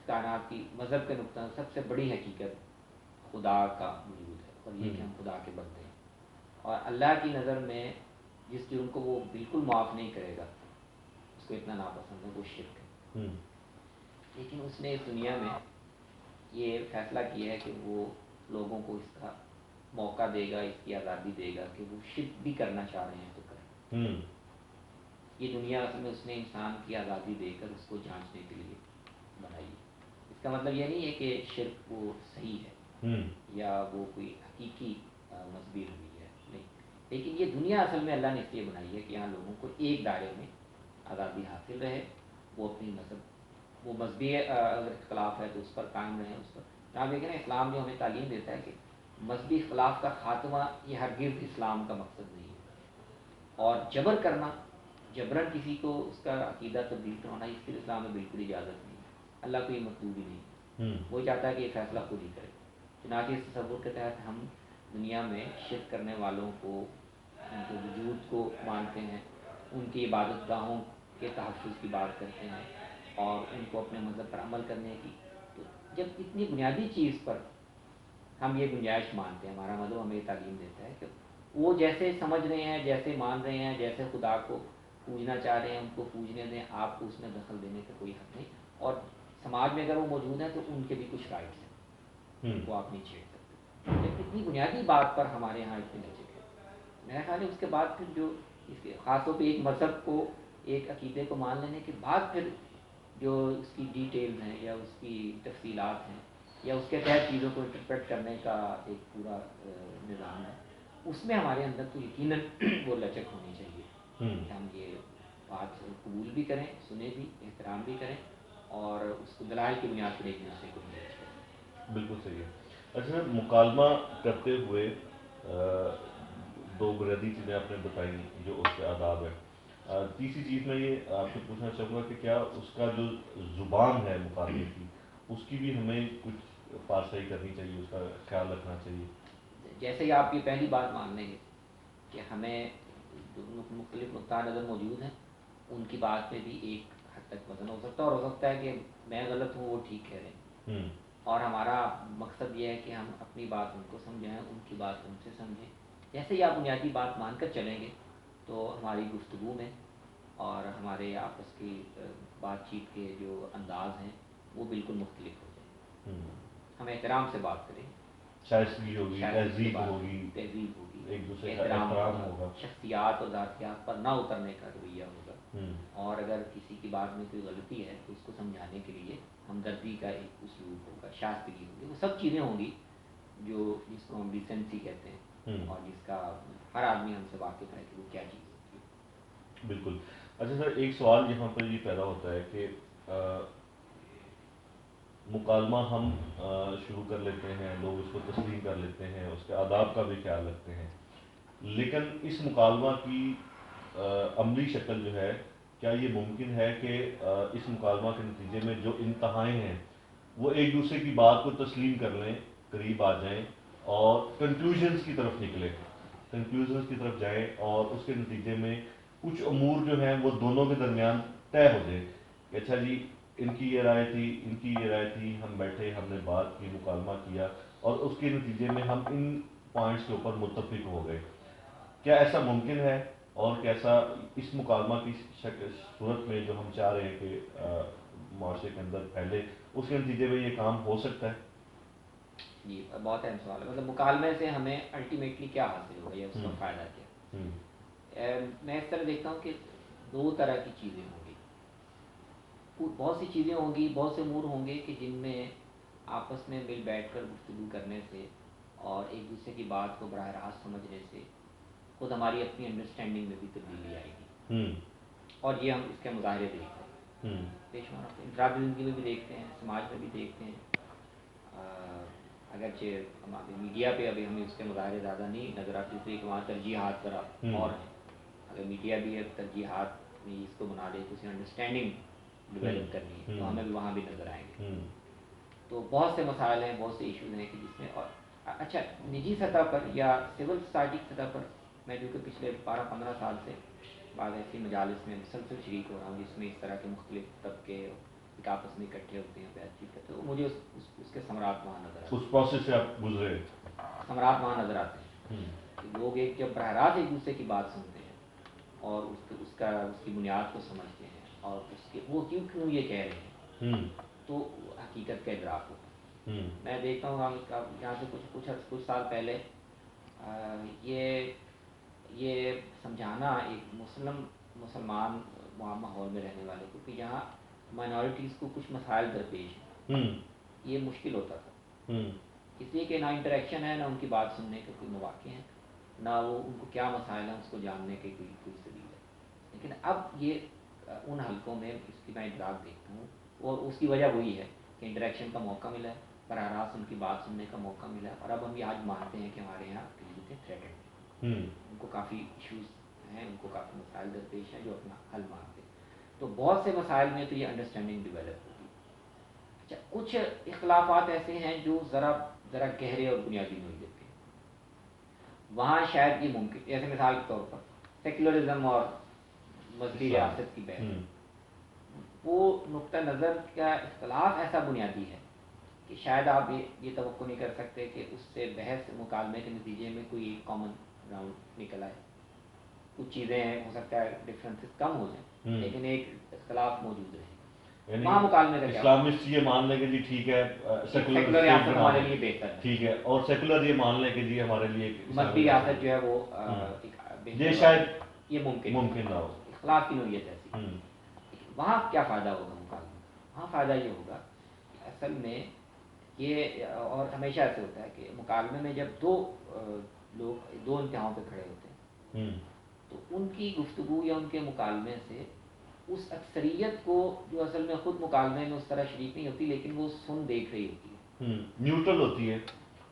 کائنات کی مذہب کے نقطہ سب سے بڑی حقیقت خدا کا وجود ہے, اور یہ کہ ہم خدا کے بندے ہیں, اور اللہ کی نظر میں جس جرم کو وہ بالکل معاف نہیں کرے گا, اس کو اتنا ناپسند ہے, وہ شرک ہے. لیکن اس نے اس دنیا میں یہ فیصلہ کیا ہے کہ وہ لوگوں کو اس کا موقع دے گا, اس کی آزادی دے گا کہ وہ شرک بھی کرنا چاہ رہے ہیں تو کریں. یہ دنیا اصل میں اس نے انسان کی آزادی دے کر اس کو جانچنے کے لیے بنائی ہے. اس کا مطلب یہ نہیں ہے کہ شرک وہ صحیح ہے یا وہ کوئی حقیقی مذہبی رویہ ہے, نہیں. لیکن یہ دنیا اصل میں اللہ نے اس لیے بنائی ہے کہ یہاں لوگوں کو ایک دائرے میں آزادی حاصل رہے, وہ اپنی وہ مذہبی اگر اختلاف ہے تو اس پر قائم رہیں. اس پر آپ دیکھیں نا, اسلام جو ہمیں تعلیم دیتا ہے کہ مذہبی اختلاف کا خاتمہ یہ ہرگز اسلام کا مقصد نہیں ہے, اور جبر کرنا, جبرن کسی کو اس کا عقیدہ تبدیل کروانا, اس کے اسلام میں بالکل اجازت نہیں ہے. اللہ کو یہ مطلوب ہی نہیں, وہ چاہتا ہے کہ یہ فیصلہ خود ہی کرے. چنانچہ اس تصور کے تحت ہم دنیا میں شرک کرنے والوں کو, ان کے وجود کو مانتے ہیں, ان کی عبادت گاہوں کے تحفظ کی بات کرتے ہیں اور ان کو اپنے مذہب پر عمل کرنے کی. تو جب اتنی بنیادی چیز پر ہم یہ گنجائش مانتے ہیں, ہمارا مذہب ہمیں یہ تعلیم دیتا ہے کہ وہ جیسے سمجھ رہے ہیں, جیسے مان رہے ہیں, جیسے خدا کو پوجنا چاہ رہے ہیں ان کو پوجنے دیں, آپ کو اس میں دخل دینے کا کوئی حق نہیں. اور سماج میں اگر وہ موجود ہیں تو ان کے بھی کچھ رائٹس ہیں, ان کو آپ نہیں چھیڑ سکتے. لیکن اتنی بنیادی بات پر ہمارے یہاں اتنی لچک ہے. میرا خیال ہے اس کے بعد پھر جو اس کے خاص طور پہ ایک مذہب کو, ایک عقیدے کو مان لینے کے بعد پھر جو اس کی ڈیٹیلز ہیں یا اس کی تفصیلات ہیں یا اس کے تحت چیزوں کو انٹرپریٹ کرنے کا ایک پورا نظام ہے, اس میں ہمارے اندر تو یقیناً وہ لچک ہونی چاہیے کہ ہم یہ بات قبول بھی کریں, سنیں بھی, احترام بھی کریں, اور اس کو دلائل کی بنیاد پر ایک دوسرے کو جج کریں. بالکل صحیح ہے. اچھا سر, مکالمہ کرتے ہوئے دو بنیادی چیزیں آپ نے بتائیں جو اس کے آداب ہے. تیسری چیز میں یہ آپ سے پوچھنا چاہوں گا کہ کیا اس کا جو زبان ہے مکالمے کی, اس کی بھی ہمیں کچھ پاسداری کرنی چاہیے, اس کا خیال رکھنا چاہیے. جیسے ہی آپ یہ پہلی بات مان لیں گے کہ ہمیں جو مختلف نقطۂ نظر موجود ہیں ان کی بات میں بھی ایک حد تک وزن ہو سکتا ہے, اور ہو سکتا ہے کہ میں غلط ہوں وہ ٹھیک کہہ رہے ہیں, اور ہمارا مقصد یہ ہے کہ ہم اپنی بات ان کو سمجھائیں, ان کی بات ان سے سمجھیں. جیسے ہی آپ بنیادی بات مان کر چلیں گے تو ہماری گفتگو میں اور ہمارے آپس کی بات چیت کے جو انداز ہیں وہ بالکل مختلف ہو جائیں. ہم احترام سے بات کریں, شائستگی ہوگی, تہذیب ہوگی, تہذیب ہوگی, ایک دوسرے کا احترام ہوگا, شخصیات اور ذاتیات پر نہ اترنے کا رویہ ہوگا. اور اگر کسی کی بات میں کوئی غلطی ہے تو اس کو سمجھانے کے لیے ہمدردی کا ایک اسلوب ہوگا, شائستگی ہوگی. وہ سب چیزیں ہوں گی جو جس کو ہم ڈیسنسی کہتے ہیں اور جس کا ہر آدمی ہم سے واقف ہے کہ وہ کیا چیز ہوتی ہے. بالکل. اچھا سر, ایک سوال یہاں پر یہ پیدا ہوتا ہے کہ مکالمہ ہم شروع کر لیتے ہیں, لوگ اس کو تسلیم کر لیتے ہیں, اس کے آداب کا بھی خیال رکھتے ہیں, لیکن اس مکالمہ کی عملی شکل جو ہے, کیا یہ ممکن ہے کہ اس مکالمہ کے نتیجے میں جو انتہائیں ہیں وہ ایک دوسرے کی بات کو تسلیم کر لیں, قریب آ جائیں اور کنکلوژنس کی طرف نکلیں, کنکلوژنس کی طرف جائیں, اور اس کے نتیجے میں کچھ امور جو ہیں وہ دونوں کے درمیان طے ہو جائے کہ اچھا جی ان کی یہ رائے تھی, ان کی یہ رائے تھی, ہم بیٹھے, ہم نے بات کی, مکالمہ کیا, اور اس کے نتیجے میں ہم ان پوائنٹس کے اوپر متفق ہو گئے. کیا ایسا ممکن ہے اور کیسا اس مکالمہ کی صورت میں جو ہم چاہ رہے ہیں کہ معاشرے کے اندر پھیلے، اس کے نتیجے میں یہ کام ہو سکتا ہے؟ جی بہت اہم سوال ہے. مطلب مکالمے سے ہمیں الٹیمیٹلی کیا حاصل ہوگا یا اس کا فائدہ کیا؟ میں اس طرح دیکھتا ہوں کہ دو طرح کی چیزیں ہوں گی. بہت سی چیزیں ہوں گی، بہت سے امور ہوں گے کہ جن میں آپس میں مل بیٹھ کر گفتگو کرنے سے اور ایک دوسرے کی بات کو براہ راست سمجھنے سے خود ہماری اپنی انڈرسٹینڈنگ میں بھی تبدیلی آئے گی. اور یہ ہم اس کے مظاہرے دیکھتے ہیں، بے شمار انفرادی زندگی میں بھی دیکھتے ہیں، سماج میں بھی دیکھتے ہیں. اگرچہ ہمارے میڈیا پہ ابھی ہمیں اس کے مظاہرے زیادہ نہیں نظر آتی، اس لیے کہ وہاں ترجیحات ذرا اور ہیں. اگر میڈیا بھی اب ترجیحات میں اس کو بنا دے تو اسے انڈرسٹینڈنگ ڈیولپ کرنی ہے تو ہمیں بھی وہاں بھی نظر آئیں گے. تو بہت سے مسائل ہیں، بہت سے ایشوز ہیں کہ جس میں اور اچھا نجی سطح پر یا سول سوسائٹی کی سطح پر میں جو کہ پچھلے 12-15 سال سے بعض ایسی مجالس میں مسلسل شریک ہو رہا ہوں جس میں اس طرح کے مختلف طبقے ایک آپس میں اکٹھے ہوتے ہیں، بات چیت کرتے ہیں، تو مجھے اس کے ثمرات وہاں نظر آتے ہیں. اس پروسیس سے آپ گزرے، ثمرات وہاں نظر آتے ہیں کہ لوگ ایک جب براہ راست ایک دوسرے کی بات سنتے ہیں اور اس کی بنیاد کو سمجھتے ہیں اور اس کے وہ کیوں یہ کہہ رہے ہیں تو حقیقت کا ادراک ہوتا ہے. میں دیکھتا ہوں یہاں سے کچھ سال پہلے یہ سمجھانا ایک مسلمان ماحول میں رہنے والے کو کہ یہاں مائنورٹیز کو کچھ مسائل درپیش ہیں، یہ مشکل ہوتا تھا. اس لیے کہ نہ انٹریکشن ہے، نہ ان کی بات سننے کے کوئی مواقع ہیں، نہ وہ ان کو کیا مسائل ہیں اس کو جاننے کے کوئی سبیل ہے. لیکن اب یہ ان حلقوں میں اس کی میں ادراک دیکھتا ہوں اور اس کی وجہ وہی ہے کہ انٹریکشن کا موقع ملا ہے، براہ راست ان کی بات سننے کا موقع ملا ہے. اور اب ہم یہ آج مانتے ہیں کہ ہمارے یہاں اقلیتیں تھریٹڈ ہیں، ان کو کافی ایشوز ہیں، ان کو کافی مسائل درپیش ہیں جو اپنا حل مانگتے ہیں. تو بہت سے مسائل میں تو یہ انڈرسٹینڈنگ ڈیولپ ہوگی. اچھا کچھ اختلافات ایسے ہیں جو ذرا گہرے اور بنیادی نوعیت کے، وہاں شاید یہ ممکن، جیسے مثال کے طور پر سیکولرزم اور مذہبی ریاست کی بحث، وہ نقطہ نظر کا اختلاف ایسا بنیادی ہے کہ شاید آپ یہ توقع نہیں کر سکتے کہ اس سے بحث مکالمے کے نتیجے میں کوئی کامن گراؤنڈ نکل آئے. کچھ چیزیں ہو سکتا ہے ڈفرینسز کم ہو جائیں لیکن ایک اختلاف موجود رہے. وہاں مکالمے کا اسلامسٹ یہ مان لیں کہ جی ٹھیک ہے سیکولر ریاست ہمارے لیے بہتر ہے، ٹھیک ہے، اور سیکولر یہ مان لیں کہ جی ہمارے لیے مذہبی ریاست جو ہے وہ یہ شاید یہ ممکن نہ ہو. اختلاف کی نوعیت ایسی. وہاں کیا فائدہ ہوگا مکالمے؟ وہاں فائدہ یہ ہوگا کہ اصل میں یہ، اور ہمیشہ ایسے ہوتا ہے کہ مکالمے میں جب دو لوگ دو انتہاؤں پہ کھڑے ہوتے ہیں تو ان کی گفتگو یا ان کے مکالمے سے اس اکثریت کو جو اصل میں خود مکالمے میں اس طرح شریک نہیں ہوتی لیکن وہ سن دیکھ رہی ہوتی ہے، نیوٹرل ہوتی ہے،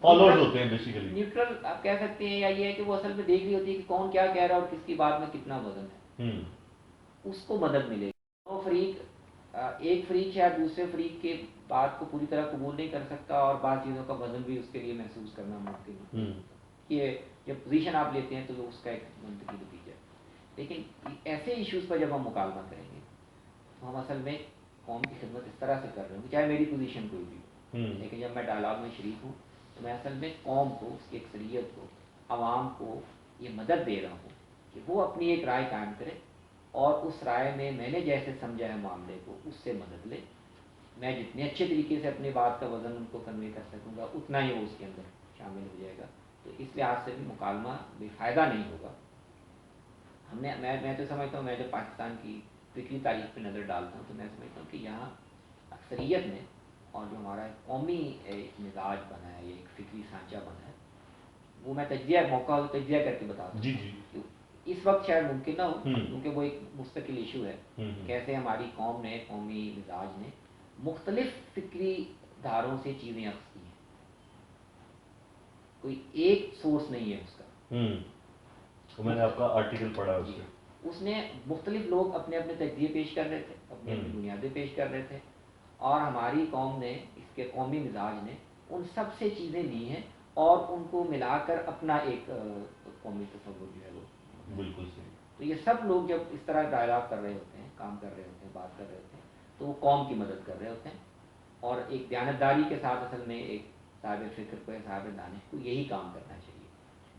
فالوورز ہوتے ہیں بیسیکلی. نیوٹرل آپ کہہ سکتے ہیں، یا یہ ہے کہ وہ اصل میں دیکھ رہی ہوتی ہے کہ کون کیا کہہ رہا ہے اور کس کی بات میں کتنا وزن ہے. اس کو مدد ملے گی. وہ ایک فریق شاید دوسرے فریق کے بات کو پوری طرح قبول نہیں کر سکتا اور بعض چیزوں کا وزن بھی اس کے لیے محسوس کرنا ممکن ہے. یہ جب پوزیشن آپ لیتے ہیں تو اس کا ایک منطقی نتیجہ ہے. لیکن ایسے ایشوز پر جب ہم مکالمہ کریں گے تو ہم اصل میں قوم کی خدمت اس طرح سے کر رہے ہوں، چاہے میری پوزیشن کوئی بھی ہو، لیکن جب میں ڈائلاگ میں شریک ہوں تو میں اصل میں قوم کو، اس کی اکثریت کو، عوام کو یہ مدد دے رہا ہوں کہ وہ اپنی ایک رائے قائم کرے اور اس رائے میں نے جیسے سمجھا ہے معاملے کو اس سے مدد لے. میں جتنے اچھے طریقے سے اپنی بات کا وزن ان کو کنوے کر سکوں گا اتنا ہی وہ اس کے اندر شامل ہو جائے گا. تو اس لحاظ سے بھی مکالمہ بے فائدہ نہیں ہوگا. میں تو سمجھتا ہوں، میں جب پاکستان کی فکری تاریخ پہ نظر ڈالتا ہوں تو میں سمجھتا ہوں کہ یہاں اکثریت نے، اور جو ہمارا قومی ایک مزاج بنا ہے، ایک فکری سانچہ بنا ہے، وہ میں موقع ہو تجزیہ کر کے بتا سکتا ہوں. اس وقت شاید ممکن نہ ہو کیونکہ وہ ایک مستقل ایشو ہے، کیسے ہماری قوم نے، قومی مزاج نے مختلف فکری دھاروں سے چیزیں اخذ کی ہیں. کوئی ایک سورس نہیں ہے اس کا. میں نے آپ کا آرٹیکل پڑھا اس نے مختلف لوگ اپنے اپنے تجزیے پیش کر رہے تھے، اپنی اپنی بنیادیں پیش کر رہے تھے، اور ہماری قوم نے، اس کے قومی مزاج نے ان سب سے چیزیں لی ہیں اور ان کو ملا کر اپنا ایک قومی تصور جو ہے وہ بالکل صحیح. تو یہ سب لوگ جب اس طرح ڈائلاگ کر رہے ہوتے ہیں، کام کر رہے ہوتے ہیں، بات کر رہے ہوتے ہیں تو وہ قوم کی مدد کر رہے ہوتے ہیں. اور ایک دیانتداری کے ساتھ اصل میں ایک صاحب فکر کو، صاحب دانش کو یہی کام کرنا چاہیے.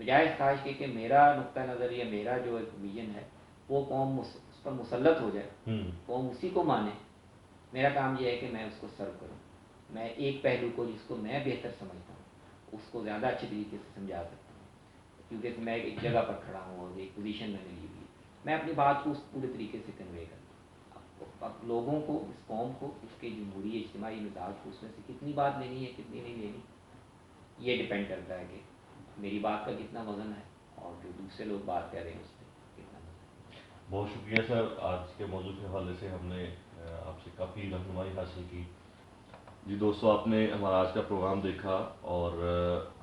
بجائے اس خواہش کے کہ میرا نقطہ نظر یا میرا جو ایک ویژن ہے وہ قوم اس پر مسلط ہو جائے، قوم اسی کو مانے، میرا کام یہ ہے کہ میں اس کو سرو کروں، میں ایک پہلو کو جس کو میں بہتر سمجھتا ہوں اس کو زیادہ اچھے طریقے سے سمجھا سکتا ہوں، کیونکہ میں ایک جگہ پر کھڑا ہوں اور ایک پوزیشن میں نے لی ہوئی ہے، میں اپنی بات کو اس پورے طریقے سے کنوے کرتا ہوں۔ اب لوگوں کو، اس قوم کو، اس کے جمہوری اجتماعی مزاج کو اس میں سے کتنی بات لینی ہے کتنی نہیں لینی، یہ ڈپینڈ کرتا ہے کہ میری بات کا کتنا وزن ہے اور جو دوسرے لوگ بات کر رہے ہیں اس پہ کتنا وزن ہے۔ بہت شکریہ سر، آج کے موضوع کے حوالے سے ہم نے آپ سے کافی رہنمائی حاصل کی۔ جی دوستو، آپ نے ہمارا آج کا پروگرام دیکھا اور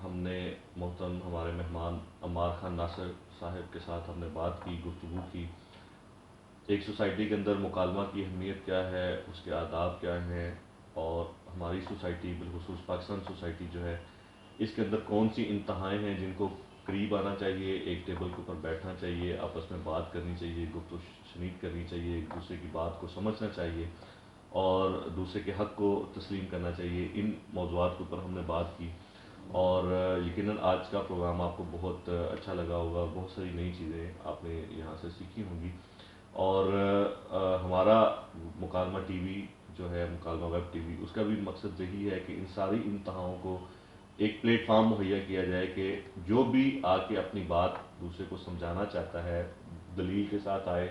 ہم نے محترم ہمارے مہمان عمار خان ناصر صاحب کے ساتھ ہم نے بات کی، گفتگو کی، ایک سوسائٹی کے اندر مکالمہ کی اہمیت کیا ہے، اس کے آداب کیا ہیں، اور ہماری سوسائٹی بالخصوص پاکستان سوسائٹی جو ہے اس کے اندر کون سی انتہائیں ہیں جن کو قریب آنا چاہیے، ایک ٹیبل کے اوپر بیٹھنا چاہیے، آپس میں بات کرنی چاہیے، گفت و شنید کرنی چاہیے، ایک دوسرے کی بات کو سمجھنا چاہیے اور دوسرے کے حق کو تسلیم کرنا چاہیے۔ ان موضوعات کے اوپر ہم نے بات کی اور یقیناً آج کا پروگرام آپ کو بہت اچھا لگا ہوگا، بہت ساری نئی چیزیں آپ نے یہاں سے سیکھی ہوں گی، اور ہمارا مکالمہ ٹی وی جو ہے، مکالمہ ویب ٹی وی، اس کا بھی مقصد یہی ہے کہ ان ساری انتہاؤں کو ایک پلیٹ فارم مہیا کیا جائے کہ جو بھی آ کے اپنی بات دوسرے کو سمجھانا چاہتا ہے، دلیل کے ساتھ آئے،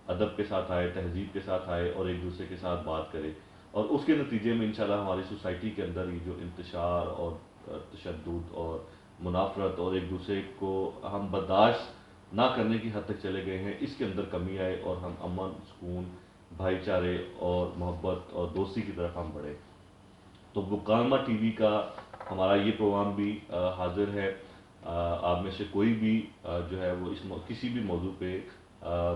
ادب کے ساتھ آئے، تہذیب کے ساتھ آئے اور ایک دوسرے کے ساتھ بات کرے، اور اس کے نتیجے میں انشاءاللہ ہماری سوسائٹی کے اندر یہ جو انتشار اور تشدد اور منافرت اور ایک دوسرے کو ہم برداشت نہ کرنے کی حد تک چلے گئے ہیں، اس کے اندر کمی آئے اور ہم امن، سکون، بھائی چارے اور محبت اور دوستی کی طرف ہم بڑھیں۔ تو مکالمہ ٹی وی کا ہمارا یہ پروگرام بھی حاضر ہے، آپ میں سے کوئی بھی جو ہے وہ کسی بھی موضوع پہ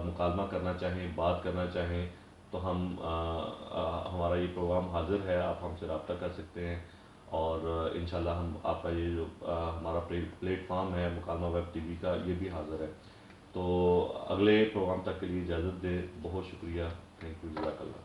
مکالمہ کرنا چاہیں، بات کرنا چاہیں تو ہمارا یہ پروگرام حاضر ہے، آپ ہم سے رابطہ کر سکتے ہیں، اور انشاءاللہ ہم آپ کا یہ جو ہمارا پلیٹ فارم ہے مکالمہ ویب ٹی وی کا، یہ بھی حاضر ہے۔ تو اگلے پروگرام تک کے لیے اجازت دیں، بہت شکریہ، تھینک یو، جزاک اللہ۔